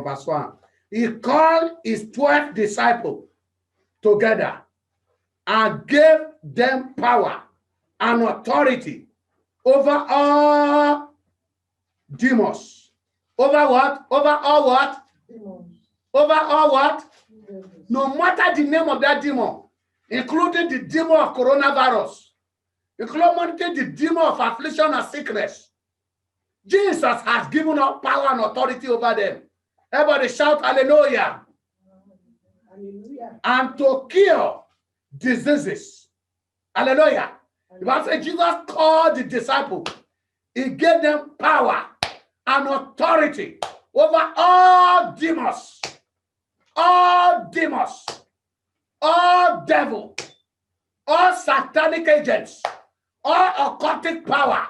verse 1. He called his 12 disciples together and gave them power and authority over all demons. Over what? Over all what? Demons. Over all what? Demons. No matter the name of that demon, including the demon of coronavirus, including the demon of affliction and sickness, Jesus has given us power and authority over them. Everybody shout hallelujah. Hallelujah. And to cure diseases. Hallelujah. The Bible says Jesus called the disciples. He gave them power and authority over all demons, all devil, all satanic agents, all occultic power,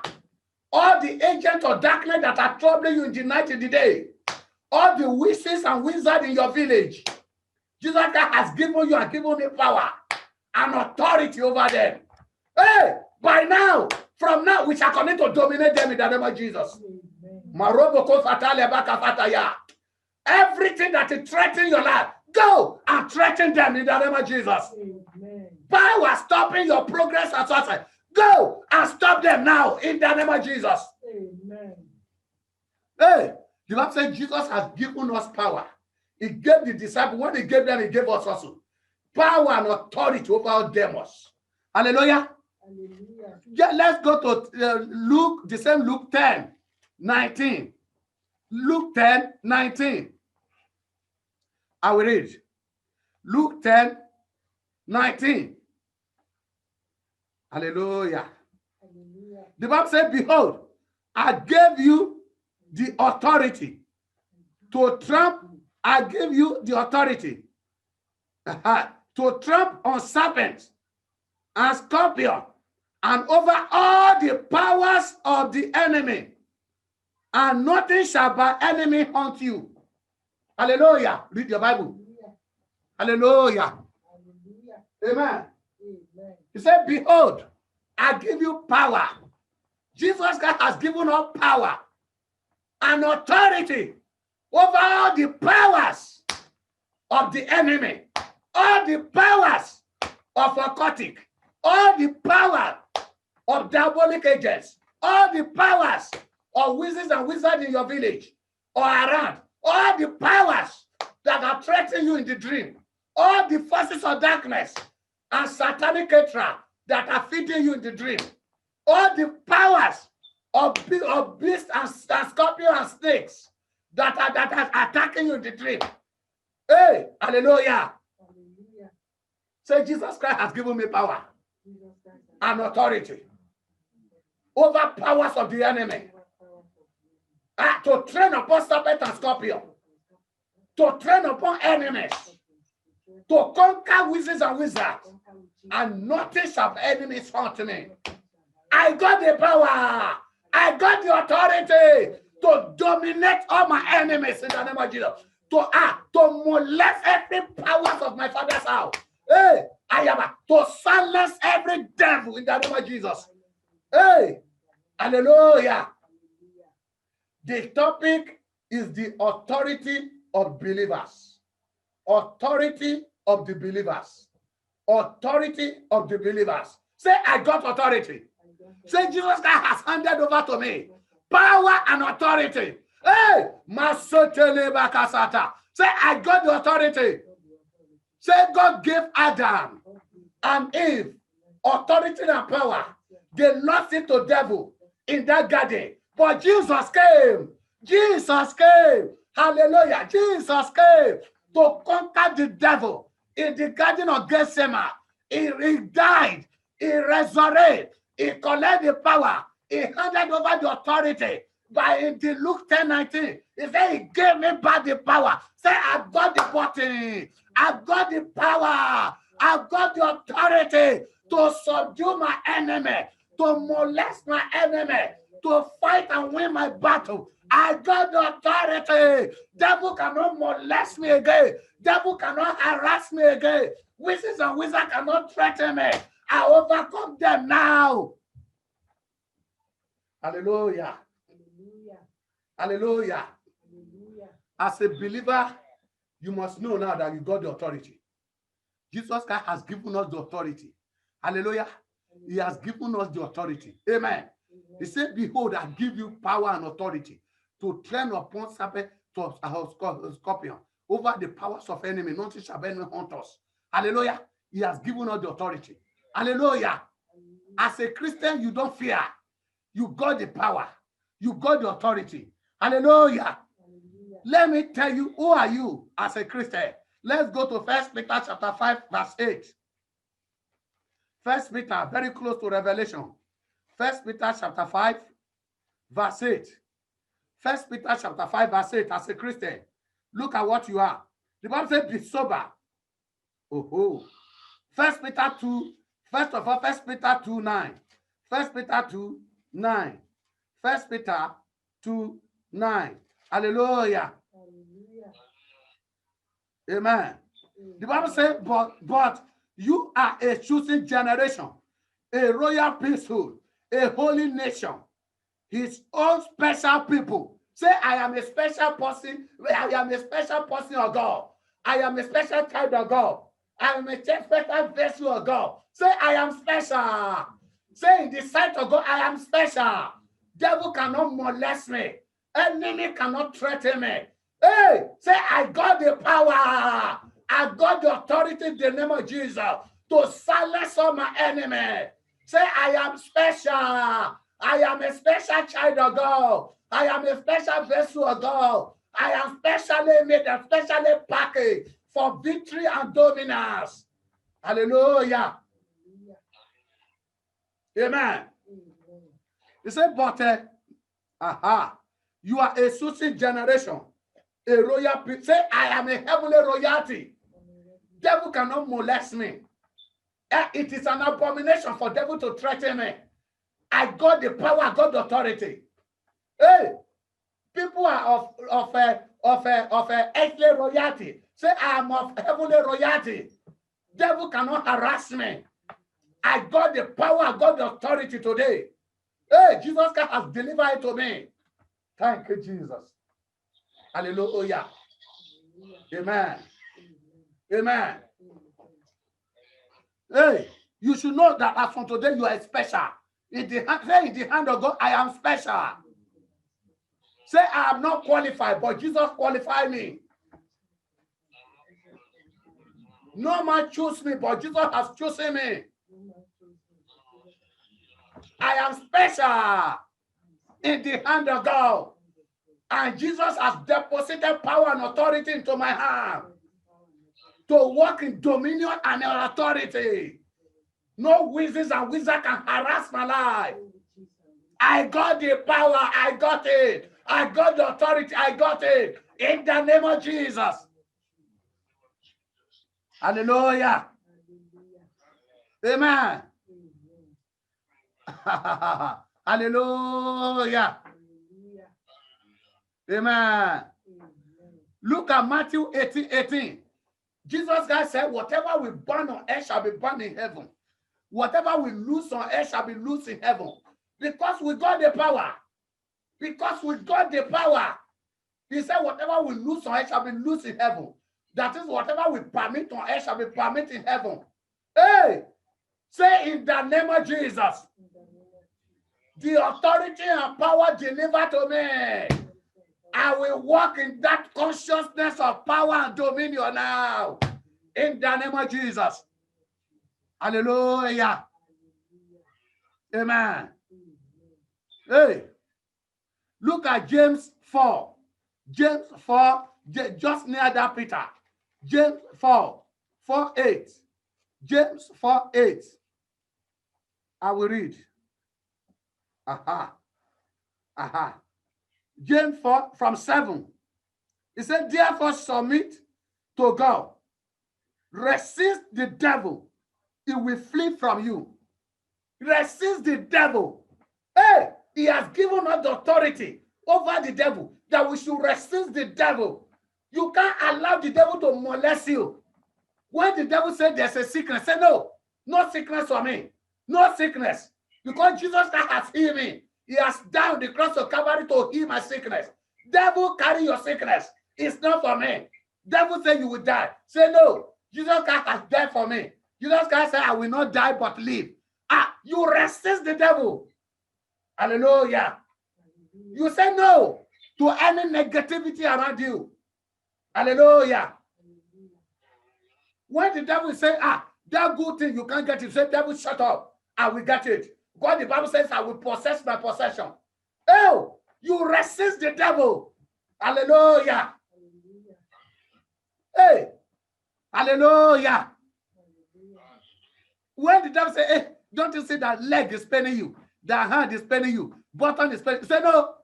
all the agents of darkness that are troubling you in the night and the day, all the witches and wizards in your village. Jesus has given you and given me power and authority over them. Hey, by now, from now, we shall continue to dominate them in the name of Jesus. Everything that is threatening your life, go and threaten them in the name of Jesus. Amen. Power stopping your progress and success, go and stop them now in the name of Jesus. Amen. Hey, the Bible says Jesus has given us power. He gave the disciples, when he gave them, he gave us also power and authority over all demons. Hallelujah. Hallelujah. Yeah, let's go to Luke, the same Luke 10:19. Luke 10:19. I will read. Luke 10:19. Hallelujah. Hallelujah. The Bible said, behold, I gave you the authority to trample. I gave you the authority to trample on serpents and scorpions and over all the powers of the enemy, and nothing shall by enemy haunt you. Hallelujah. Read your Bible. Hallelujah. Hallelujah. Amen. Amen. He said, behold, I give you power. Jesus Christ has given us power and authority over all the powers of the enemy, all the powers of occultic, all the power of diabolic agents, all the powers of wizards and wizards in your village or around, all the powers that are threatening you in the dream, all the forces of darkness and satanic hatred that are feeding you in the dream, all the powers of beasts and scorpions and snakes that are attacking you in the dream. Hey, hallelujah. Hallelujah. Say, Jesus Christ has given me power and authority over powers of the enemy. To train upon serpent and scorpion, to train upon enemies, to conquer wizards and wizards, and nothing shall enemies haunt me. I got the power, I got the authority to dominate all my enemies in the name of Jesus, to molest every powers of my father's house. Hey, I am to silence every devil in the name of Jesus. Hey, hallelujah. The topic is the authority of believers. Authority of the believers. Authority of the believers. Say, I got authority. Say, Jesus Christ has handed over to me power and authority. Hey, Masotele Bakasata. Say, I got the authority. Say, God gave Adam and Eve authority and power. They lost it to the devil in that garden. But Jesus came. Jesus came. Hallelujah. Jesus came to conquer the devil in the garden of Gethsemane. He died. He resurrected. He collected the power. He handed over the authority. By in the Luke 10:19, he said he gave me back the power. Say, I've got the button. I've got the power. I've got the authority to subdue my enemy, to molest my enemy, to fight and win my battle. I got the authority. Devil cannot molest me again. Devil cannot harass me again. Wizards and wizards cannot threaten me. I overcome them now. Hallelujah. Hallelujah. Hallelujah. As a believer, you must know now that you got the authority. Jesus Christ has given us the authority. Hallelujah. He has given us the authority. Amen. He said, behold, I give you power and authority to tread upon serpent, to scorpion, over the powers of enemy. Nothing shall by enemy haunt us. Hallelujah. He has given us the authority. Hallelujah. As a Christian, you don't fear. You got the power. You got the authority. Hallelujah. Let me tell you, who are you as a Christian? Let's go to 1 Peter chapter 5, verse 8. 1 Peter, very close to Revelation. 1 Peter chapter 5, verse 8. 1 Peter chapter 5, verse 8, as a Christian. Look at what you are. The Bible says, be sober. Oh. 1 Peter 2, first of all, 1 Peter 2, 9. 1 Peter 2, 9. 1 Peter 2, 9. Hallelujah. Amen. The Bible says, but you are a chosen generation, a royal priesthood, a holy nation, his own special people. Say, I am a special person. I am a special person of God. I am a special child of God. I am a special vessel of God. Say, I am special. Say, in the sight of God, I am special. Devil cannot molest me. Enemy cannot threaten me. Hey, say, I got the power. I got the authority in the name of Jesus to silence all my enemies. Say, I am special. I am a special child of God. I am a special vessel of God. I am specially made and specially packaged for victory and dominance. Hallelujah. Amen. He said, but you are a chosen generation, a royal people. Say, I am a heavenly royalty. Devil cannot molest me. It is an abomination for devil to threaten me. I got the power, I got the authority. Hey, people are of earthly royalty. Say, I am of heavenly royalty. Devil cannot harass me. I got the power, I got the authority today. Hey, Jesus Christ has delivered it to me. Thank you, Jesus. Hallelujah. Amen. Amen. Hey, you should know that as from today you are special. In the hand of God, I am special. Say, I am not qualified, but Jesus qualified me. No man chose me, but Jesus has chosen me. I am special in the hand of God. And Jesus has deposited power and authority into my hand to walk in dominion and authority. No wizards and wizards can harass my life. I got the power. I got it. I got the authority. I got it. In the name of Jesus. Hallelujah. Amen. Hallelujah. Amen. Look at Matthew 18:18. Jesus Christ said, whatever we burn on earth shall be burned in heaven. Whatever we loose on earth shall be loosed in heaven. Because we got the power. Because we got the power. He said, whatever we loose on earth shall be loosed in heaven. That is, whatever we permit on earth shall be permitted in heaven. Hey, say in the name of Jesus, the authority and power delivered to me. I will walk in that consciousness of power and dominion now. In the name of Jesus. Hallelujah. Amen. Hey, look at James 4. James 4, just near that Peter. James 4:8. James 4:8. I will read. James 4 from 7. He said, therefore submit to God. Resist the devil. He will flee from you. Resist the devil. Hey, he has given us the authority over the devil that we should resist the devil. You can't allow the devil to molest you. When the devil said there's a sickness, say no, no sickness for me. No sickness. Because Jesus Christ has healed me. He has died on the cross of Calvary to heal my sickness. Devil, carry your sickness. It's not for me. Devil say you will die. Say no. Jesus Christ has died for me. Jesus Christ said, I will not die but live. You resist the devil. Hallelujah. You say no to any negativity around you. Hallelujah. When the devil say, that good thing you can't get it, say, devil, shut up. I will get it. God, the Bible says, I will possess my possession. Oh, you resist the devil. Hallelujah. Hey, hallelujah. When the devil say, hey, don't you see that leg is paining you? That hand is paining you? Button is paining you? Say, no.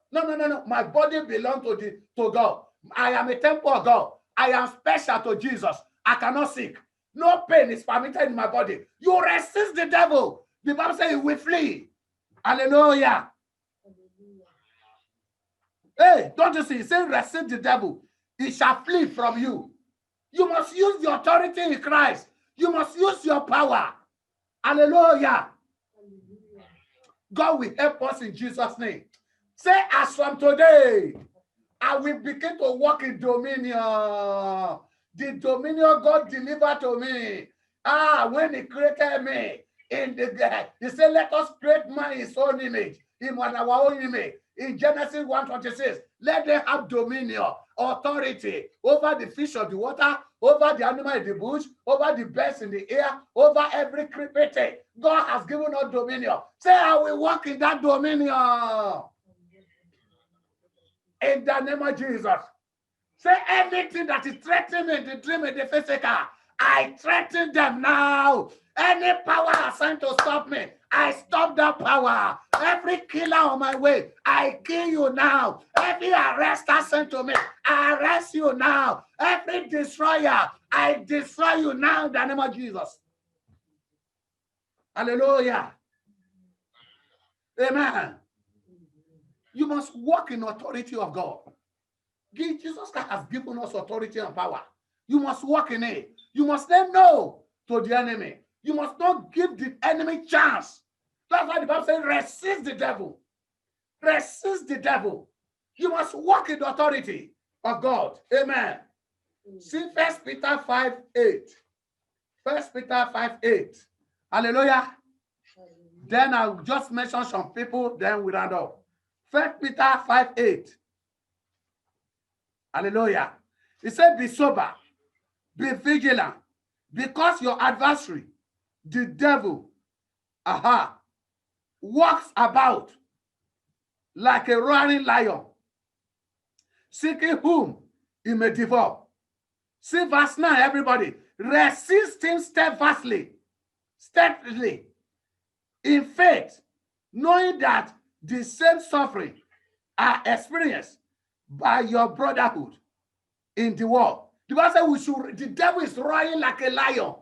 My body belongs to God. I am a temple of God. I am special to Jesus. I cannot sick. No pain is permitted in my body. You resist the devil. The Bible says he will flee. Hallelujah. Hey, don't you see? It says resist the devil. He shall flee from you. You must use the authority in Christ. You must use your power. Hallelujah. God will help us in Jesus' name. Say, as from today, I will begin to walk in dominion. The dominion God delivered to me. When he created me, he said, let us create man in his own image, in our own image. In Genesis 1:26, let them have dominion, authority over the fish of the water, over the animal in the bush, over the birds in the air, over every creeping thing. God has given us dominion. Say, I will walk in that dominion. In the name of Jesus. Say, everything that is threatening me in the dream, in the physical, I threaten them now. Any power assigned to stop me, I stop that power. Every killer on my way, I kill you now. Every arrester sent to me, I arrest you now. Every destroyer, I destroy you now in the name of Jesus. Hallelujah. Amen. You must walk in authority of God. Jesus Christ has given us authority and power. You must walk in it. You must say no to the enemy. You must not give the enemy chance. That's why the Bible says, resist the devil. Resist the devil. You must walk in the authority of God. Amen. See 1 Peter 5:8. 1 Peter 5:8. Hallelujah. Then I'll just mention some people, then we round up. 1 Peter 5:8. Hallelujah. He said, be sober, be vigilant, because your adversary, the devil, walks about like a roaring lion, seeking whom he may devour. See verse 9, everybody. Resist him steadfastly, in faith, knowing that the same suffering are experienced by your brotherhood in the world. The Bible says the devil is roaring like a lion.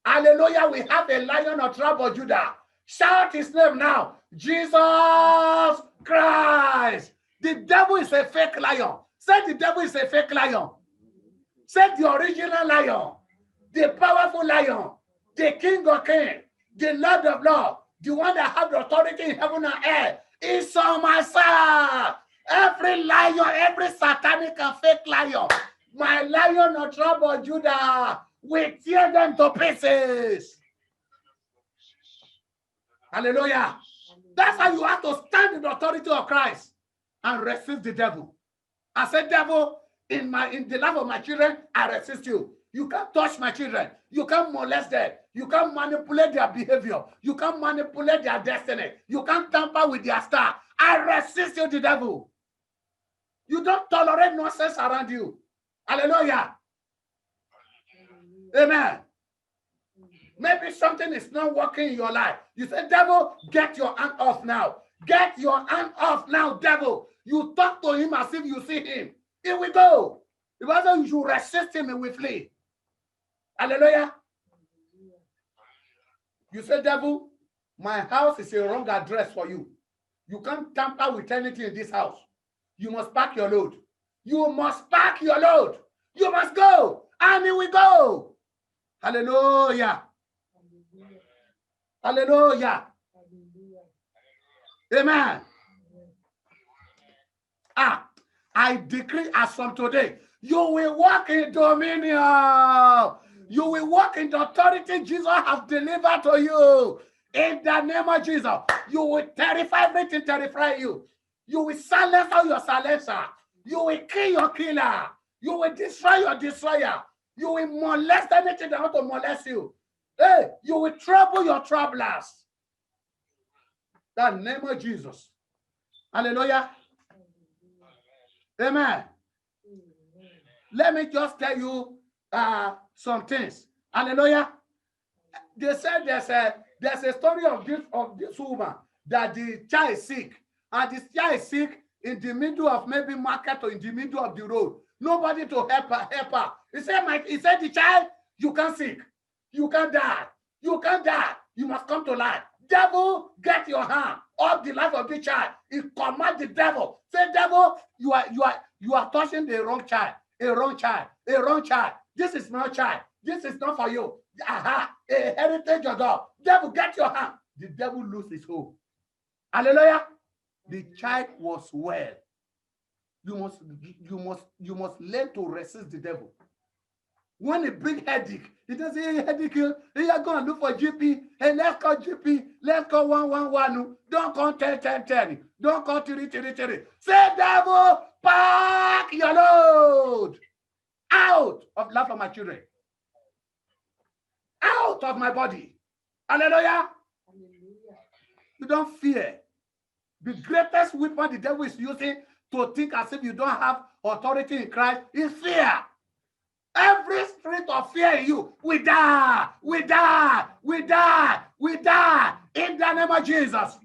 Hallelujah. We have a lion of tribe of Judah. Shout his name now. Jesus Christ. The devil is a fake lion. Say the devil is a fake lion. Say the original lion. The powerful lion. The King of Kings. The Lord of Lords. The one that has the authority in heaven and earth. Is on my side. Every lion, every satanic and fake lion, my lion of tribe of Judah, we tear them to pieces. Hallelujah. That's how you have to stand in the authority of Christ and resist the devil. I said, devil, in the life of my children, I resist you. You can't touch my children. You can't molest them. You can't manipulate their behavior. You can't manipulate their destiny. You can't tamper with their star. I resist you, the devil. You don't tolerate nonsense around you. Hallelujah. Amen. Maybe something is not working in your life. You say, devil, get your hand off now. Get your hand off now, devil. You talk to him as if you see him. Here we go. If you resist him, he will flee. Hallelujah. You say, devil, my house is a wrong address for you. You can't tamper with anything in this house. You must pack your load. You must pack your load. You must go. And here we go. Hallelujah. Hallelujah. Amen. I decree as from today, You will walk in dominion. You will walk in the authority Jesus has delivered to you. In the name of Jesus, you will terrify everything terrify you. You will silence all your silencer. You will kill your killer. You will destroy your destroyer. You will molest anything that want to molest you. Hey, you will trouble your troublers. The name of Jesus. Hallelujah. Amen. Let me just tell you some things. Hallelujah. They said there's a story of this woman that the child is sick, and this child is sick in the middle of maybe market or in the middle of the road. Nobody to help her. He said, the child, you can't sick. You can't die. You can't die. You must come to life. Devil, get your hand off the life of the child. He command the devil. Say, devil, you are touching the wrong child. A wrong child. A wrong child. This is not child. This is not for you. Aha. A heritage of God. Devil, get your hand. The devil lose his hope. Hallelujah. The child was well. You must learn to resist the devil. When he bring headache, he doesn't say, hey, headache, hey, are going to look for GP. Hey, let's call GP. Let's call 111. Don't call 10. Don't call 3. Say, devil, pack your load. Out of life of my children. Out of my body. Hallelujah. You don't fear. The greatest weapon the devil is using to think as if you don't have authority in Christ is fear. Every spirit of fear in you, we die in the name of Jesus.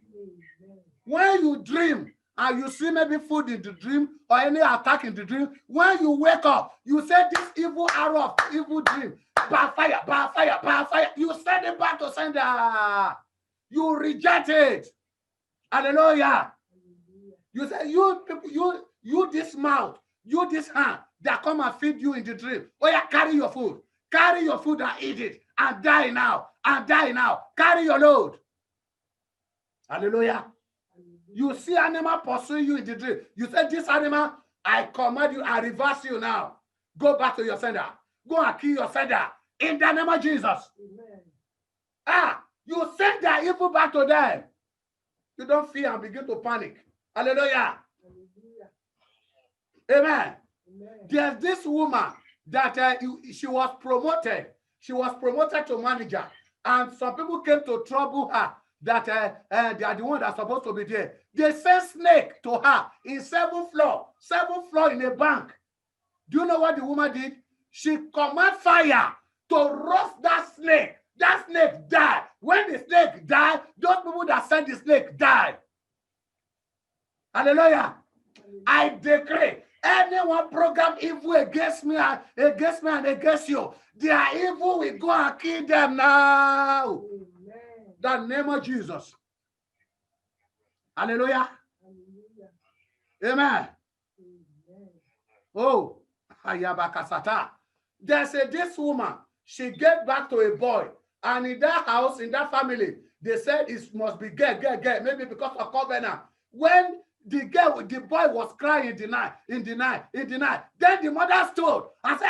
When you dream and you see maybe food in the dream or any attack in the dream, when you wake up, you say this evil arrow of evil dream, by fire. You send it back to sender. You reject it. Hallelujah. You say, you people, you this mouth, you this hand that come and feed you in the dream. Oh yeah, carry your food. Carry your food and eat it. And die now. Carry your load. Hallelujah. You see animal pursuing you in the dream. You say, this animal, I command you, I reverse you now. Go back to your sender. Go and kill your sender. In the name of Jesus. Amen. You send their evil back to them. You don't fear and begin to panic. Hallelujah. Amen. There's this woman that she was promoted. She was promoted to manager. And some people came to trouble her that they are the one that's supposed to be there. They sent snake to her in 7th floor in a bank. Do you know what the woman did? She commanded fire to roast that snake. That snake died. When the snake died, those people that sent the snake died. Hallelujah. I decree, anyone program evil against me and against you, their evil will go and kill them now. Amen. The name of Jesus. Hallelujah. Amen. Amen. Oh, Ayabakasata. There's this woman, she get back to a boy, and in that house, in that family, they said it must be girl, maybe because of covenant. When the boy was crying in the night. Then the mother stood and said,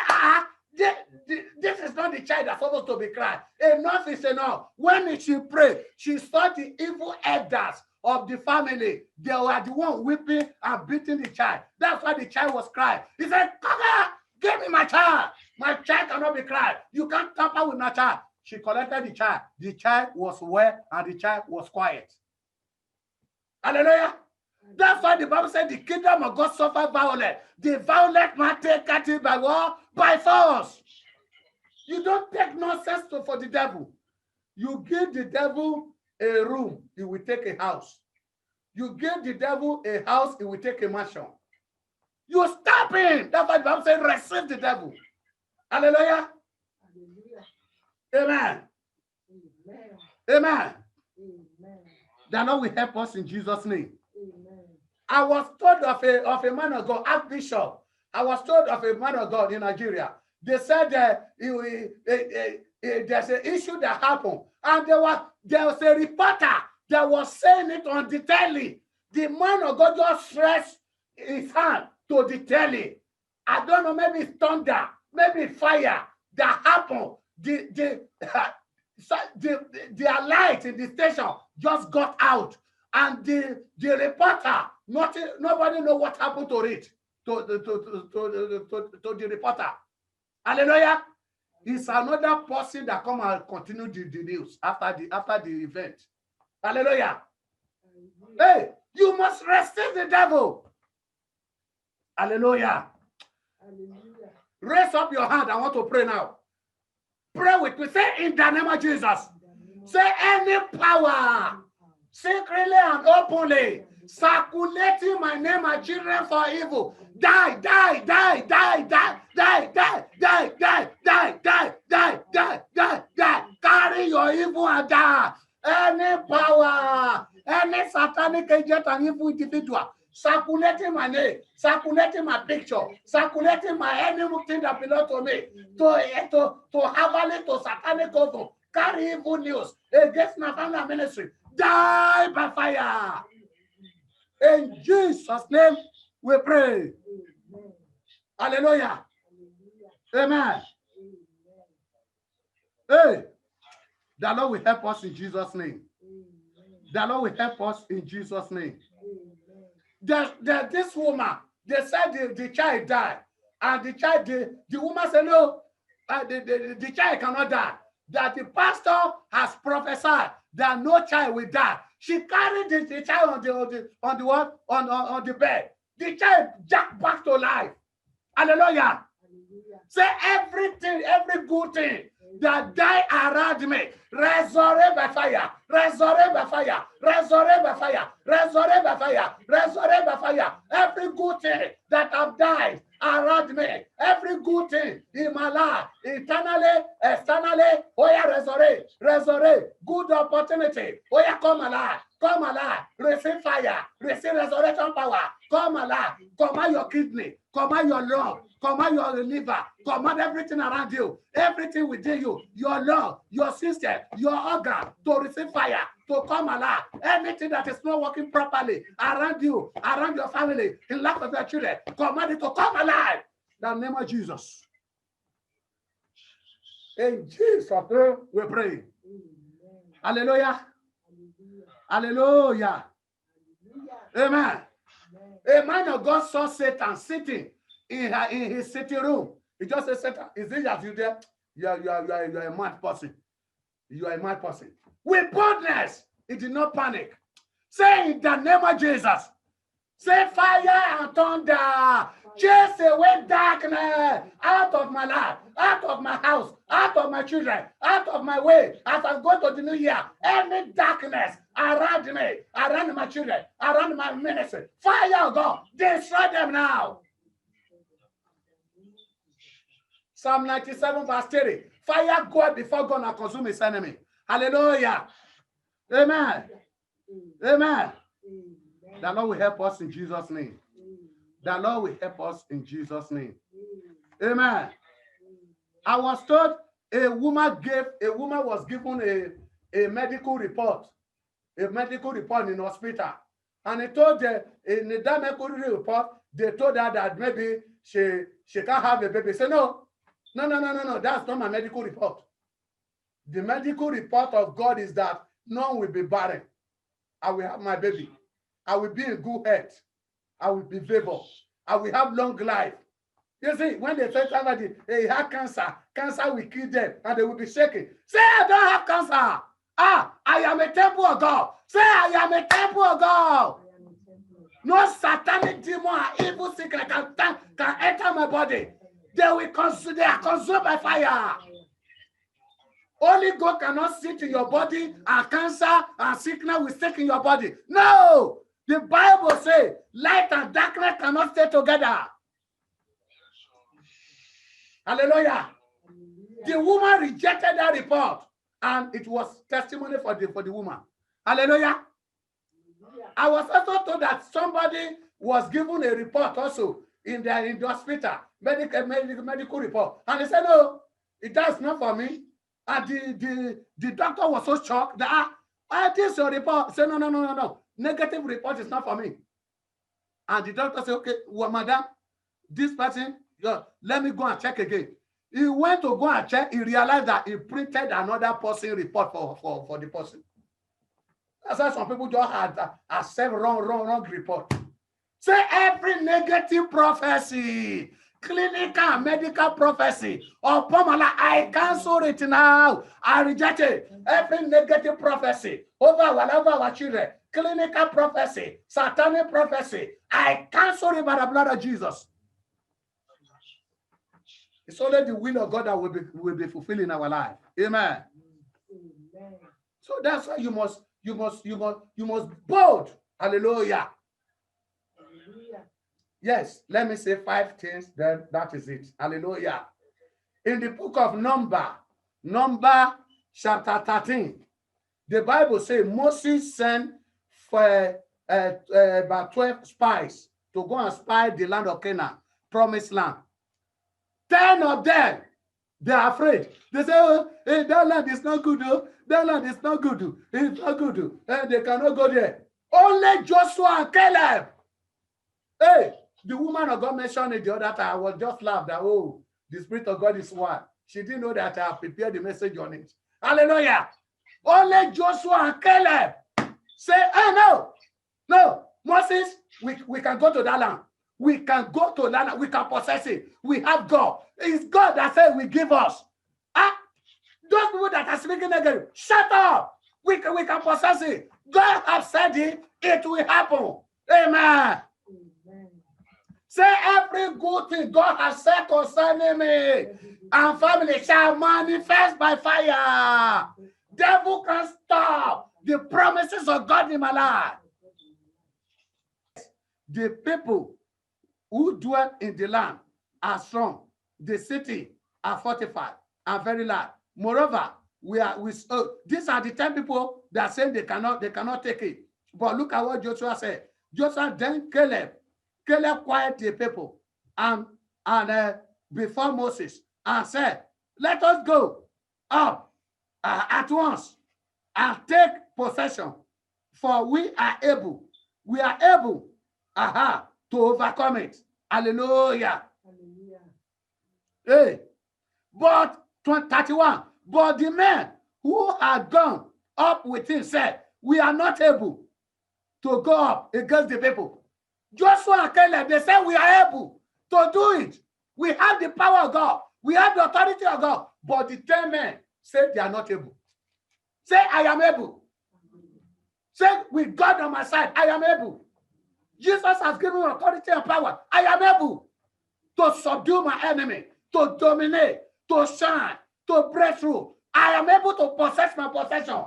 this is not the child that's supposed to be crying. Enough is enough. When she prayed, she saw the evil elders of the family. They were the one whipping and beating the child. That's why the child was crying. He said, Kaka, give me my child. My child cannot be crying. You can't tamper with my child. She collected the child. The child was well and the child was quiet. Hallelujah. That's why the Bible said the kingdom of God suffer violence. The violent man take it by what? By force. You don't take nonsense for the devil. You give the devil a room, he will take a house. You give the devil a house, he will take a mansion. You stop him. That's why the Bible said resist the devil. Hallelujah. Amen. Amen. The Lord will help us in Jesus' name. Amen. I was told of a man of God, Archbishop. I was told of a man of God in Nigeria. They said that there's an issue that happened, and there was a reporter that was saying it on the telly. The man of God just stretched his hand to the telly. I don't know, maybe it's thunder, maybe fire that happened. Their light in the station just got out, and the reporter, nobody know what happened to it, to the reporter. Hallelujah. It's another person that come and continue the news after the event. Hallelujah. Hey, you must resist the devil. Hallelujah. Hallelujah. Raise up your hand. I want to pray now. Pray with me. Say, in the name of Jesus. Say, any power, secretly and openly, circulating my name and children for evil. Die, die, die, die, die, die, die, die, die, die, die, die, die, die, die. Carry your evil and die. Any power, any satanic agent and evil individual circulating my name, circulating my picture, circulating my anything that belongs to me, to have it to satanic over, carry evil news against my family ministry. Die by fire. In Jesus' name we pray. Hallelujah. Amen. Hey, the Lord will help us in Jesus' name. The Lord will help us in Jesus' name. This woman, they said the child died, and the woman said, no, the child cannot die. That the pastor has prophesied that no child will die. She carried the child on the bed. The child jacked back to life. Hallelujah. Say everything, every good thing that die around me, resurrect by fire, resurrect by fire, resurrect by fire, resurrect by fire, resurrect by fire. Every good thing that have died around me, every good thing in my life, internally, externally, oh yeah, resurrect, resurrect, good opportunity, oh yeah, come alive. Come alive, receive fire, receive resurrection power, come alive, command your kidney, command your lung, command your liver, command everything around you, everything within you, your lung, your system, your organ, to receive fire, to come alive. Anything that is not working properly around you, around your family, in life of your children, command it to come alive. In the name of Jesus. In Jesus' name we pray. Hallelujah. Hallelujah. Amen. A man of God saw Satan sitting in his sitting room. He just said, Satan, is it that you there? You are a mad person. You are a mad person. With boldness, he did not panic. Say in the name of Jesus. Say fire and thunder. Chase away darkness out of my life, out of my house, out of my children, out of my way. As I go to the new year, any darkness around me, around my children, around my ministry, fire of God, destroy them now. Psalm 97 verse 30. Fire go before God and consume his enemy. Hallelujah. Amen. Amen. The Lord will help us in Jesus' name. The Lord will help us in Jesus' name. Amen. I was told a woman was given a medical report. A medical report in hospital. And they told her, in that medical report, they told her that maybe she can't have a baby. Say, no, that's not my medical report. The medical report of God is that none will be barren. I will have my baby. I will be in good health. I will be favored. I will have long life. You see, when they say somebody, they have cancer, cancer will kill them, and they will be shaking. Say, I don't have cancer. I am a temple of God. Say, I am a temple of God. No satanic demon or evil secret can enter my body. They are consumed by fire. Only God cannot sit in your body, and cancer and sickness will stick in your body. No! The Bible says light and darkness cannot stay together. Hallelujah. The woman rejected that report, and it was testimony for the woman. Hallelujah. I was also told that somebody was given a report also in the hospital, medical report, and they said, no, that's not for me. And the doctor was so shocked that this is your report. Say, no. Negative report is not for me. And the doctor said, okay, well, madam, this person Let me go and check again. He went to go and check. He realized that he printed another person report for the person. That's why some people just had accept wrong report. Say every negative prophecy, clinical and medical prophecy upon my life, I cancel it now. I reject it. Every negative prophecy over our children, clinical prophecy, satanic prophecy, I cancel it by the blood of Jesus. It's only the will of God that will be fulfilled in our life. Amen. Amen. So that's why you must bold. Hallelujah. Hallelujah. Yes, let me say 5 things, then that is it. Hallelujah. In the book of Number chapter 13, the Bible says Moses sent for about 12 spies to go and spy the land of Canaan, promised land. 10 of them, they are afraid. They say, oh, hey, that land is not good. Oh. That land is not good. Oh. It's not good. Oh. They cannot go there. Only Joshua and Caleb. Hey, the woman of God mentioned it the other time. I was just laughed that, oh, the Spirit of God is one. She didn't know that I prepared the message on it. Hallelujah. Only Joshua and Caleb say, oh, no, Moses, we can go to that land. We can go to that land. We can possess it. We have God. It's God that said we give us. Those people that are speaking again, shut up. We can possess it. God has said it. It will happen. Amen. Amen. Say every good thing God has said concerning me and family shall manifest by fire. Devil can stop the promises of God in my life. The people who dwell in the land are strong. The city are fortified and very large. Moreover, these are the 10 people that say they cannot take it. But look at what Joshua said. Joshua then Caleb quieted the people and before Moses and said, let us go up at once and take possession, for we are able to overcome it. Hallelujah. Hallelujah. Hey, but 31, but the men who had gone up with him said, we are not able to go up against the people. Joshua and Caleb, they said we are able to do it. We have the power of God. We have the authority of God. But the 10 men said they are not able. Say, I am able. Say, with God on my side, I am able. Jesus has given me authority and power. I am able to subdue my enemy, to dominate, to shine, to break through. I am able to possess my possession.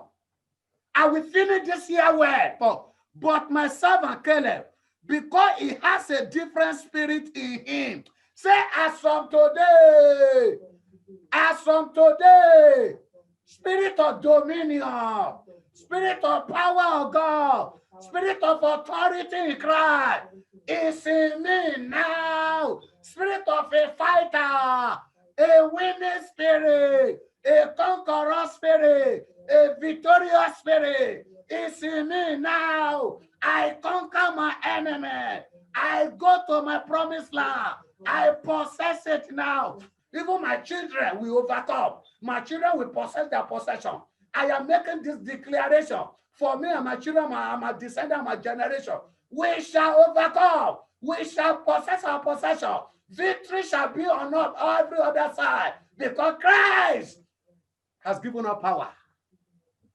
I will finish this year well. But my servant Caleb, because he has a different spirit in him, say, as from today, spirit of dominion, spirit of power of God, spirit of authority in Christ is in me now. Spirit of a fighter, a winning spirit, a conqueror spirit, a victorious spirit is in me now. I conquer my enemy. I go to my promised land. I possess it now. Even my children will overcome. My children will possess their possession. I am making this declaration for me and my children, my descendants, my generation. We shall overcome. We shall possess our possession. Victory shall be on us every other side because Christ has given us power.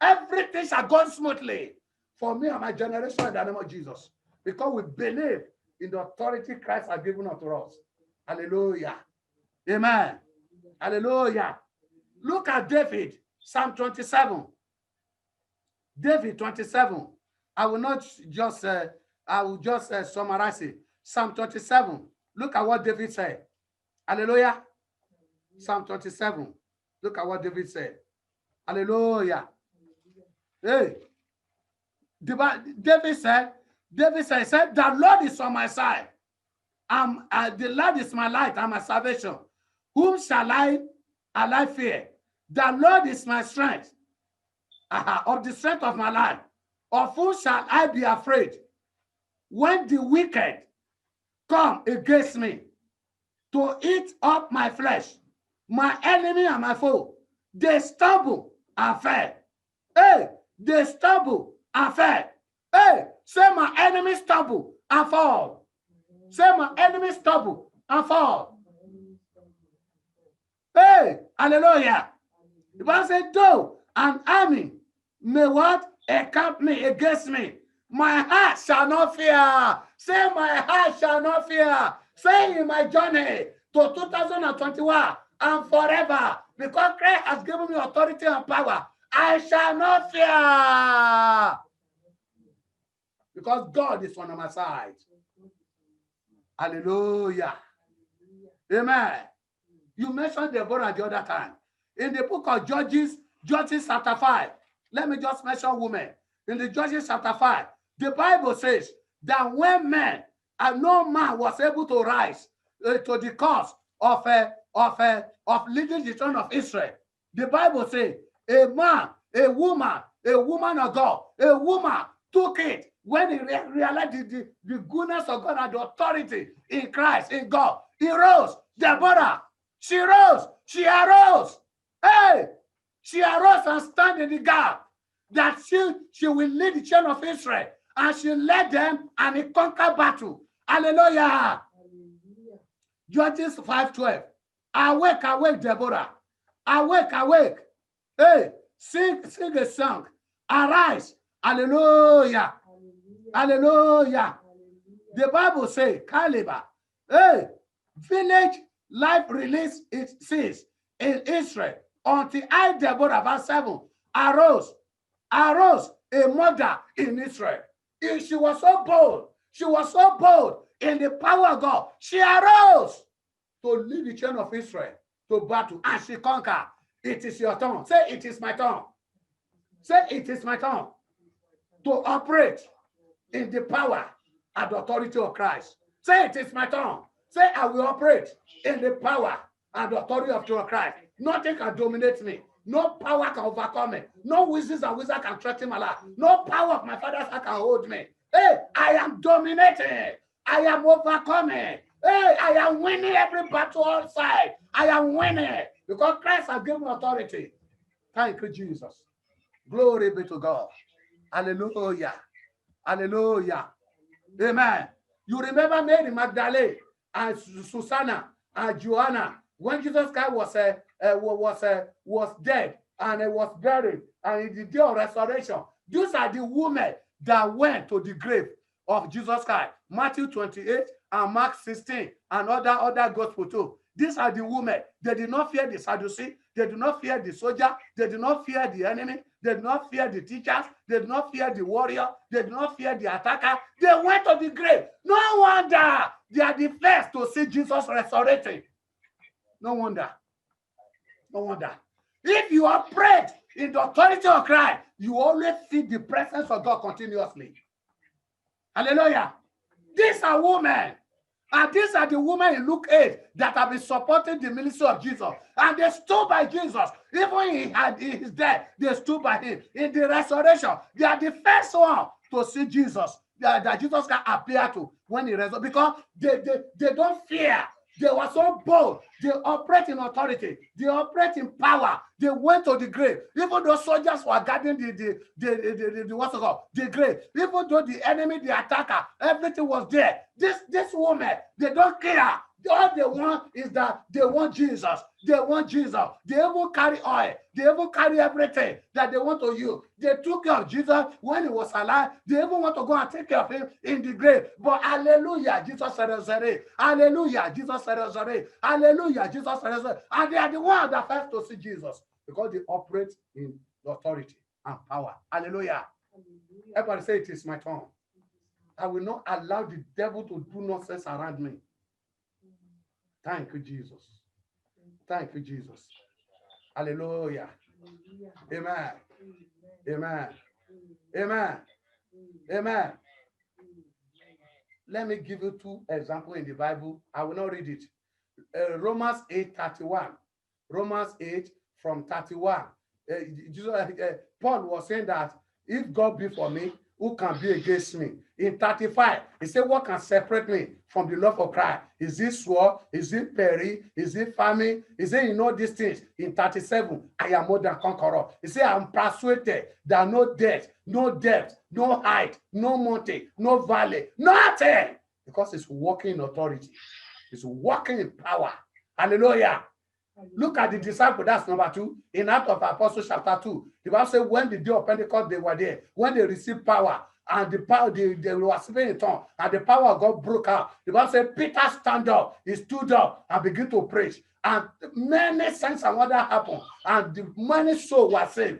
Everything shall go smoothly for me and my generation in the name of Jesus because we believe in the authority Christ has given unto us. Hallelujah. Amen. Hallelujah. Look at David, Psalm 27. David 27. I will not just, summarize it. Psalm 27. Look at what David said. Hallelujah. Psalm 27. Look at what David said. Hallelujah. Hey. David said, the Lord is on my side. The Lord is my light and my salvation. Whom shall I fear? The Lord is my strength, of the strength of my life. Of whom shall I be afraid? When the wicked come against me to eat up my flesh. My enemy and my foe, they stumble and fell. Hey, they stumble and fell. Hey, say my enemy stumble and fall. Say my enemy stumble and fall. Hey, hallelujah. The Bible said, though an army may what? Encamp me against me, my heart shall not fear. Say my heart shall not fear. Say in my journey to 2021 and forever, because Christ has given me authority and power, I shall not fear. Because God is on my side. Hallelujah. Amen. You mentioned Deborah the other time. In the book of Judges chapter 5, let me just mention women. In the Judges chapter 5, the Bible says that when men and no man was able to rise to the cause of leading the children of Israel, the Bible says a man, a woman of God, a woman took it when he realized the goodness of God and the authority in Christ, in God. He rose. Deborah, she rose. She arose. Hey, she arose and stand in the gap that she will lead the children of Israel, and she led them and he conquered battle. Hallelujah. Hallelujah. Judges 5:12. Awake, awake, Deborah. Awake, awake. Hey, sing a song. Arise. Hallelujah. Hallelujah. Hallelujah. The Bible says, Caleb, hey, village life release it ceased in Israel until I, Deborah, verse 7, arose a mother in Israel. She was so bold. She was so bold in the power of God. She arose to lead the children of Israel to battle, and she conquered. It is your turn. Say, it is my turn. Say, it is my turn to operate in the power and the authority of Christ. Say, it is my turn. Say, I will operate in the power and the authority of Christ. Nothing can dominate me. No power can overcome me. No wizards and wizards can threaten my life. No power of my father's house can hold me. Hey, I am dominating. I am overcoming. Hey, I am winning every battle outside. I am winning because Christ has given me authority. Thank you, Jesus. Glory be to God. Hallelujah. Hallelujah. Amen. You remember Mary Magdalene and Susanna and Joanna when Jesus Christ was dead and he was buried, and in the day of resurrection. These are the women that went to the grave of Jesus Christ. Matthew 28 and Mark 16 and other gospel too. These are the women. They did not fear the Sadducee. They did not fear the soldier. They did not fear the enemy. They did not fear the teachers. They did not fear the warrior. They did not fear the attacker. They went to the grave. No wonder they are the first to see Jesus resurrecting. No wonder. No wonder. If you operate in the authority of Christ, you always see the presence of God continuously. Hallelujah. These are women. And these are the women in Luke 8 that have been supporting the ministry of Jesus. And they stood by Jesus. Even in his death, they stood by him. In the resurrection, they are the first one to see Jesus, that Jesus can appear to when he resurrects. Because they don't fear. They were so bold. They operate in authority. They operate in power. They went to the grave. Even though soldiers were guarding the grave. Even though the enemy, the attacker, everything was there. This woman, they don't care. All they want is that they want Jesus. They want Jesus. They even carry oil. They even carry everything that they want to use. They took care of Jesus when he was alive. They even want to go and take care of him in the grave. But hallelujah, Jesus resurrected. Hallelujah, Jesus resurrected. Hallelujah, Jesus resurrected. And they are the ones that first to see Jesus because they operate in authority and power. Hallelujah. Hallelujah. Everybody say, it is my turn. I will not allow the devil to do nonsense around me. Thank you, Jesus. Thank you, Jesus. Hallelujah. Amen. Amen. Amen. Amen. Let me give you two examples in the Bible. I will not read it. Romans 8:31. Romans 8 from 31. Paul was saying that if God be for me, who can be against me? In 35, he said, what can separate me from the love of Christ? Is it sword? Is it peril? Is it famine? Is it in all these things? In 37, I am more than conqueror. He said, I am persuaded that no death, no depth, no height, no mountain, no valley, nothing. Because it's walking in authority. It's walking in power. Hallelujah. Look at the disciple, that's number 2. In Acts of Apostles chapter 2, the Bible says when the day of Pentecost they were there, when they received power, and the power they were speaking in tongues, and the power of God broke out. The Bible says Peter stand up, he stood up and began to preach. And many signs and wonders happened, and the many souls were saved.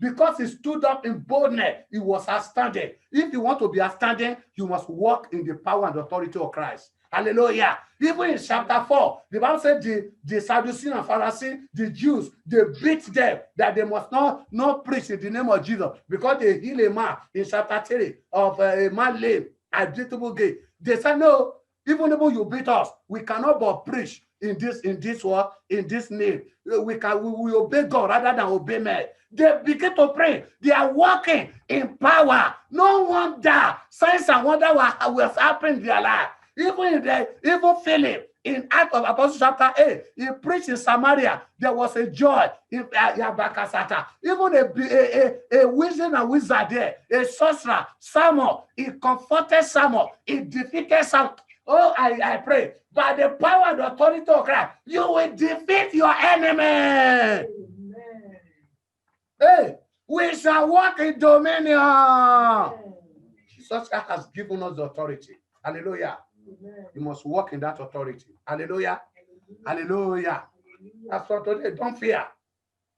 Because he stood up in boldness, he was outstanding. If you want to be outstanding, you must walk in the power and authority of Christ. Hallelujah. Even in chapter 4, the Bible said the Sadducees and Pharisees, the Jews, they beat them that they must not preach in the name of Jesus because they heal a man in chapter 3 of a man lame at Beautiful Gate. They said, no, even though you beat us, we cannot but preach in this name. We obey God rather than obey men. They begin to pray. They are walking in power. No wonder signs and wonders was happening in their life. Even Philip in Acts of Apostles chapter 8, he preached in Samaria. There was a joy in Yabakasata. Even a wizard and wizard there, a sorcerer, Samuel, he comforted Samuel, he defeated Samuel. Oh, I pray, by the power and authority of Christ, you will defeat your enemy. Amen. Hey, we shall walk in dominion. Amen. Jesus has given us the authority. Hallelujah. Amen. You must walk in that authority. Hallelujah. Hallelujah. That's what today. Don't fear.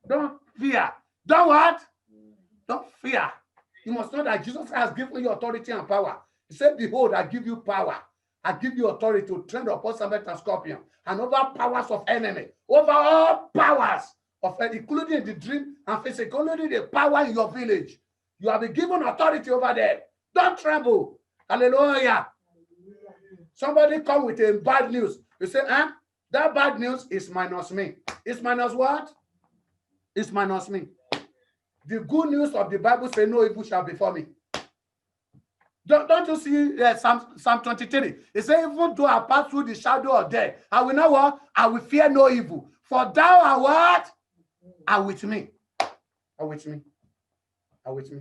Don't fear. Don't what? Don't fear. You must know that Jesus has given you authority and power. He said, behold, I give you power. I give you authority to tread upon serpent and scorpion and over powers of enemy, over all powers of enemy, including the dream and physical, including the power in your village. You have been given authority over them. Don't tremble. Hallelujah. Somebody come with a bad news. You say, that bad news is minus me. It's minus what? It's minus me. The good news of the Bible says no evil shall befall me. Don't you see Psalm 23? It says, even though I pass through the shadow of death, I will not what? I will fear no evil. For thou art what? Are with me. Are with me. Are with me.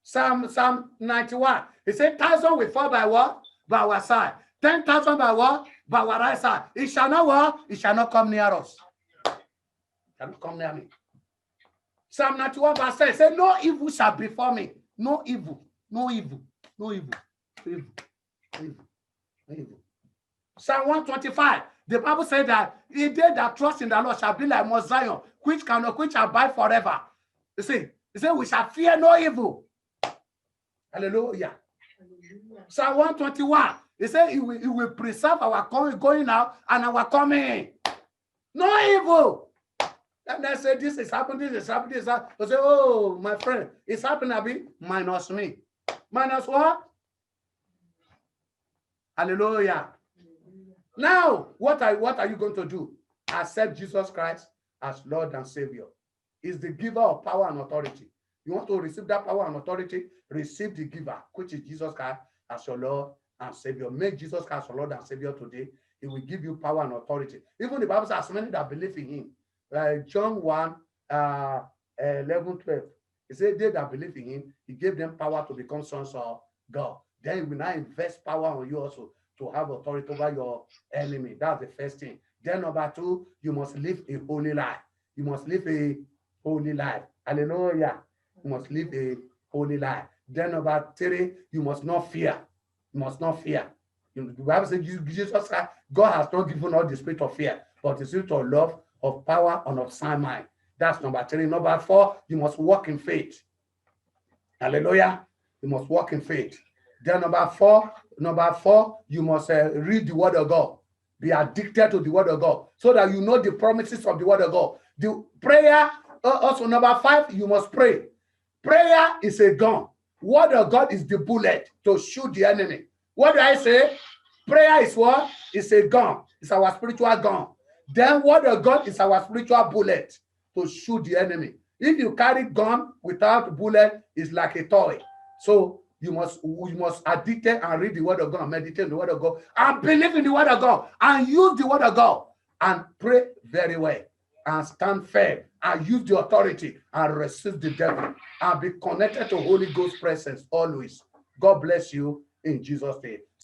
Psalm 91. It says, 1,000 will fall by what? By our side. 10,000 by what? By our right side. It shall not what? It shall not come near us. It shall not come near me. Psalm 91 verse 10 says, no evil shall befall me. No evil. No evil. No evil. No evil. No evil. No evil. Psalm 125. The Bible says that he that trust in the Lord shall be like Mount Zion, which abide forever. You see, he said, we shall fear no evil. Hallelujah. Hallelujah. Psalm 121. He said he will preserve our going out and our coming in. No evil. And they say, this is happening, this is happening, this is happening. They say, oh, my friend, it's happening, Abi, minus me. Minus what? Hallelujah. Now, what are you going to do? Accept Jesus Christ as Lord and Savior. He's the giver of power and authority. You want to receive that power and authority? Receive the giver, which is Jesus Christ, as your Lord and Savior. Make Jesus Christ your Lord and Savior today. He will give you power and authority. Even the Bible says, as many that believe in him. John 1, 11, 12. He said, they that believe in him, he gave them power to become sons of God. Then he will now invest power on you also to have authority over your enemy. That's the first thing. Then number 2, you must live a holy life. You must live a holy life. Hallelujah. You must live a holy life. Then number 3, you must not fear. You must not fear. The Bible says, Jesus, God has not given us the spirit of fear, but the spirit of love, of power, and of sound mind. That's number 3. Number 4, you must walk in faith. Hallelujah. You must walk in faith. Then number 4, you must read the word of God. Be addicted to the word of God so that you know the promises of the word of God. The prayer, also number 5, you must pray. Prayer is a gun. Word of God is the bullet to shoot the enemy. What do I say? Prayer is what? It's a gun. It's our spiritual gun. Then word of God is our spiritual bullet to shoot the enemy. If you carry gun without bullet, it's like a toy. So You must addict and read the word of God and meditate on the word of God and believe in the word of God and use the word of God and pray very well and stand firm and use the authority and resist the devil and be connected to Holy Ghost presence always. God bless you in Jesus' name.